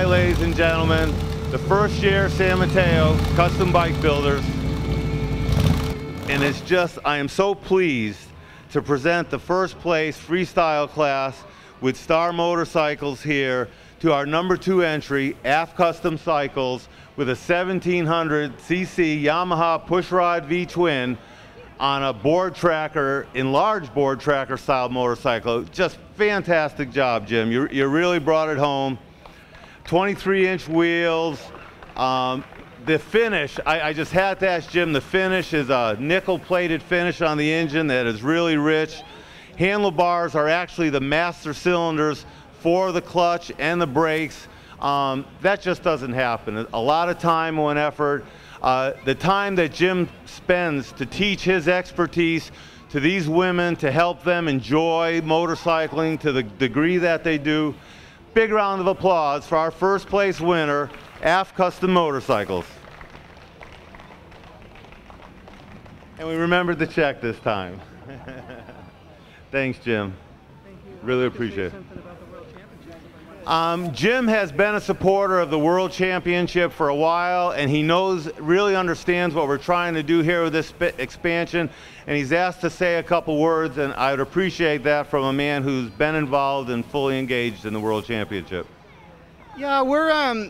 ladies and gentlemen, the first year San Mateo Custom Bike Builders. And it's just, I am so pleased to present the first place freestyle class with Star Motorcycles here to our #2 entry, AFT Customs Cycles, with a 1700cc Yamaha pushrod V-twin on a board tracker, enlarged board tracker style motorcycle. Just fantastic job, Jim. You really brought it home. 23-inch wheels. The finish, I just had to ask Jim, the finish is a nickel-plated finish on the engine that is really rich. Handlebars are actually the master cylinders for the clutch and the brakes. That just doesn't happen. A lot of time and effort. The time that Jim spends to teach his expertise to these women, to help them enjoy motorcycling to the degree that they do. Big round of applause for our first place winner, AFT Custom Motorcycles. And we remembered the check this time. Thanks, Jim. Thank you. Really appreciate it. Jim has been a supporter of the World Championship for a while, and he really understands what we're trying to do here with this expansion, and he's asked to say a couple words, and I would appreciate that from a man who's been involved and fully engaged in the World Championship. Yeah, we're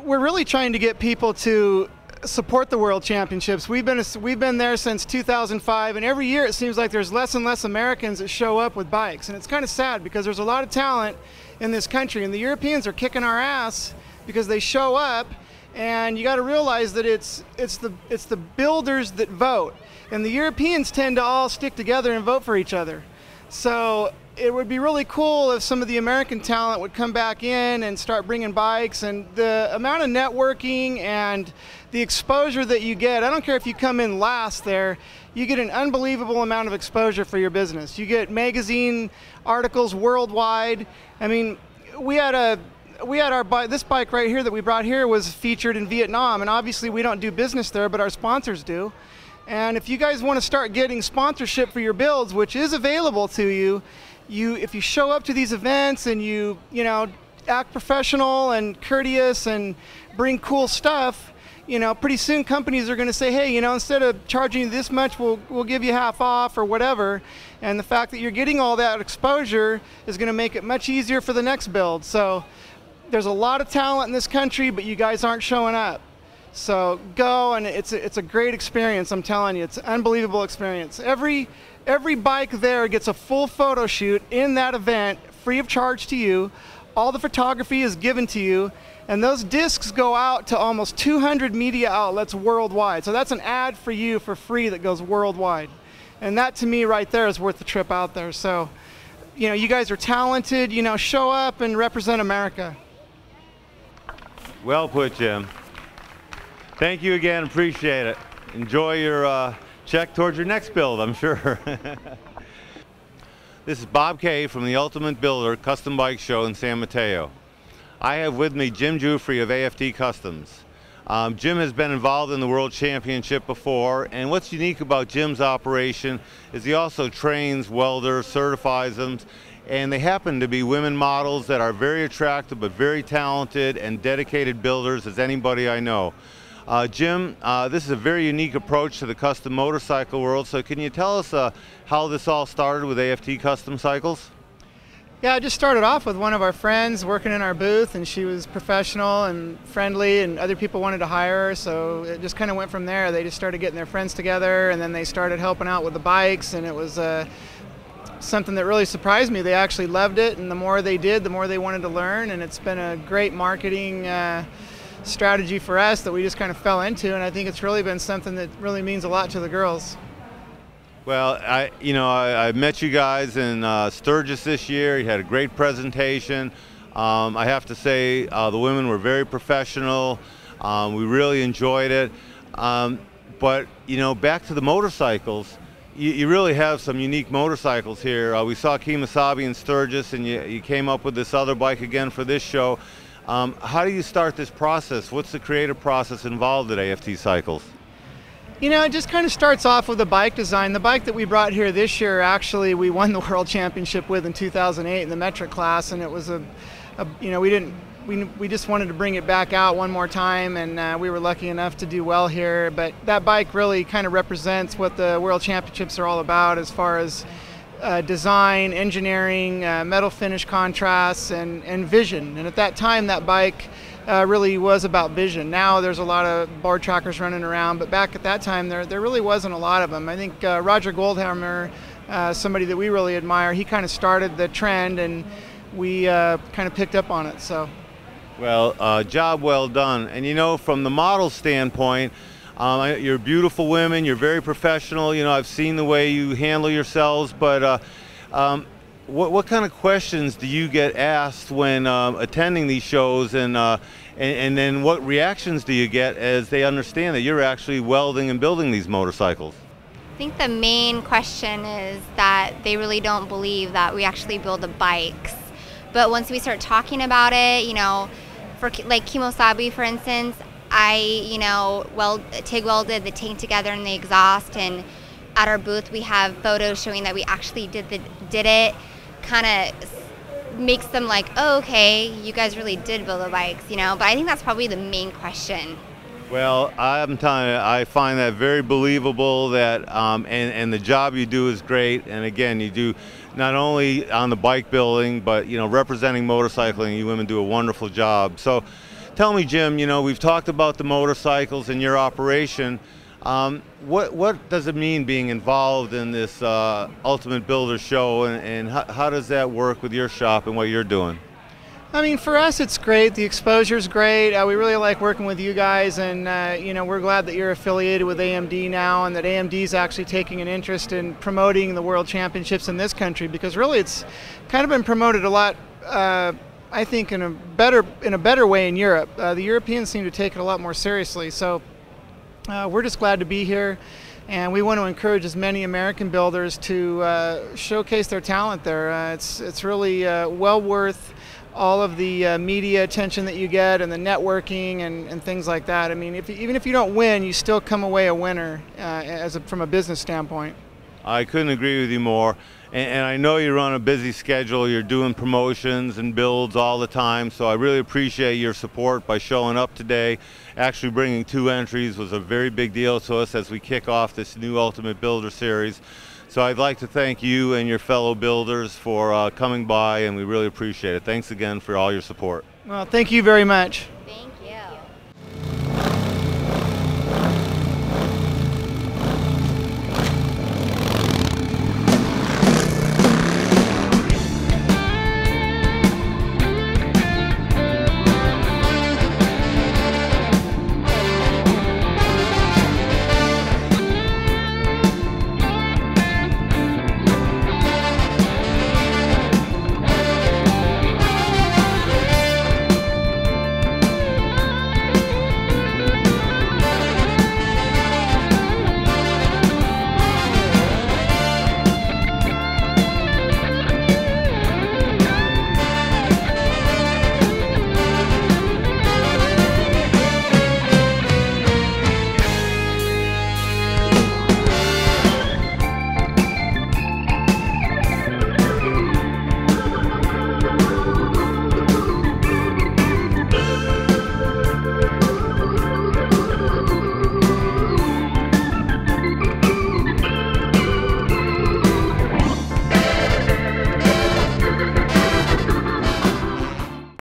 really trying to get people to support the World Championships. We've been there since 2005, and every year it seems like there's less and less Americans that show up with bikes, and it's kind of sad because there's a lot of talent in this country, and the Europeans are kicking our ass because they show up, and you got to realize that it's the builders that vote, and the Europeans tend to all stick together and vote for each other. So it would be really cool if some of the American talent would come back in and start bringing bikes, and the amount of networking and the exposure that you get, I don't care if you come in last there, you get an unbelievable amount of exposure for your business. You get magazine articles worldwide. I mean, this bike right here that we brought here was featured in Vietnam, and obviously we don't do business there, but our sponsors do. And if you guys want to start getting sponsorship for your builds, which is available to you, if you show up to these events and you act professional and courteous and bring cool stuff, pretty soon companies are going to say, hey, instead of charging you this much, we'll give you half off or whatever. And the fact that you're getting all that exposure is going to make it much easier for the next build. So there's a lot of talent in this country, but you guys aren't showing up. So go, and it's a great experience, I'm telling you. It's an unbelievable experience. Every bike there gets a full photo shoot in that event, free of charge to you. All the photography is given to you, and those discs go out to almost 200 media outlets worldwide. So that's an ad for you for free that goes worldwide. And that to me right there is worth the trip out there. So, you guys are talented, show up and represent America. Well put, Jim. Thank you again, appreciate it. Enjoy your check towards your next build, I'm sure. This is Bob Kay from the Ultimate Builder Custom Bike Show in San Mateo. I have with me Jim Jufrey of AFT Customs. Jim has been involved in the World Championship before, and what's unique about Jim's operation is he also trains welders, certifies them, and they happen to be women models that are very attractive but very talented and dedicated builders as anybody I know. Jim, this is a very unique approach to the custom motorcycle world, so can you tell us how this all started with AFT Custom Cycles? Yeah, I just started off with one of our friends working in our booth, and she was professional and friendly, and other people wanted to hire her, so it just kind of went from there. They just started getting their friends together, and then they started helping out with the bikes, and it was something that really surprised me. They actually loved it, and the more they did, the more they wanted to learn, and it's been a great marketing strategy for us that we just kind of fell into, and I think it's really been something that really means a lot to the girls. Well, I met you guys in Sturgis this year. You had a great presentation. I have to say the women were very professional. We really enjoyed it. But back to the motorcycles, you really have some unique motorcycles here. We saw Kemosabe in Sturgis, and you came up with this other bike again for this show. How do you start this process? What's the creative process involved at AFT Cycles? It just kind of starts off with the bike design. The bike that we brought here this year, actually, we won the World Championship with in 2008 in the metric class, and it was we we just wanted to bring it back out one more time, and we were lucky enough to do well here. But that bike really kind of represents what the World Championships are all about, as far as design, engineering, metal finish contrasts, and vision. And at that time, that bike really was about vision. Now there's a lot of board trackers running around, but back at that time, there really wasn't a lot of them. I think Roger Goldhammer, somebody that we really admire, he kind of started the trend, and we kind of picked up on it. So, well, job well done. And you know, from the model standpoint, you're beautiful women, you're very professional. You know, I've seen the way you handle yourselves, but what kind of questions do you get asked when attending these shows, and then what reactions do you get as they understand that you're actually welding and building these motorcycles? I think the main question is that they really don't believe that we actually build the bikes. But once we start talking about it, you know, for like Kimosabi, for instance, TIG welded the tank together and the exhaust, and at our booth we have photos showing that we actually did it. Kind of makes them like, oh, okay, you guys really did build the bikes, you know. But I think that's probably the main question. Well, I'm telling you, I find that very believable, that and the job you do is great. And again, you do not only on the bike building, but you know, representing motorcycling. You women do a wonderful job. So tell me, Jim, you know, we've talked about the motorcycles and your operation. What does it mean being involved in this Ultimate Builder show, and how does that work with your shop and what you're doing? I mean, for us, it's great. The exposure's great. We really like working with you guys, and you know, we're glad that you're affiliated with AMD now, and that AMD is actually taking an interest in promoting the World Championships in this country, because really it's kind of been promoted a lot, I think, in a better way in Europe. The Europeans seem to take it a lot more seriously. So we're just glad to be here, and we want to encourage as many American builders to showcase their talent there. It's really well worth all of the media attention that you get, and the networking and things like that. I mean, even if you don't win, you still come away a winner from a business standpoint. I couldn't agree with you more. And I know you're on a busy schedule. You're doing promotions and builds all the time, so I really appreciate your support by showing up today. Actually bringing 2 entries was a very big deal to us as we kick off this new Ultimate Builder series. So I'd like to thank you and your fellow builders for coming by, and we really appreciate it. Thanks again for all your support. Well, thank you very much. Thank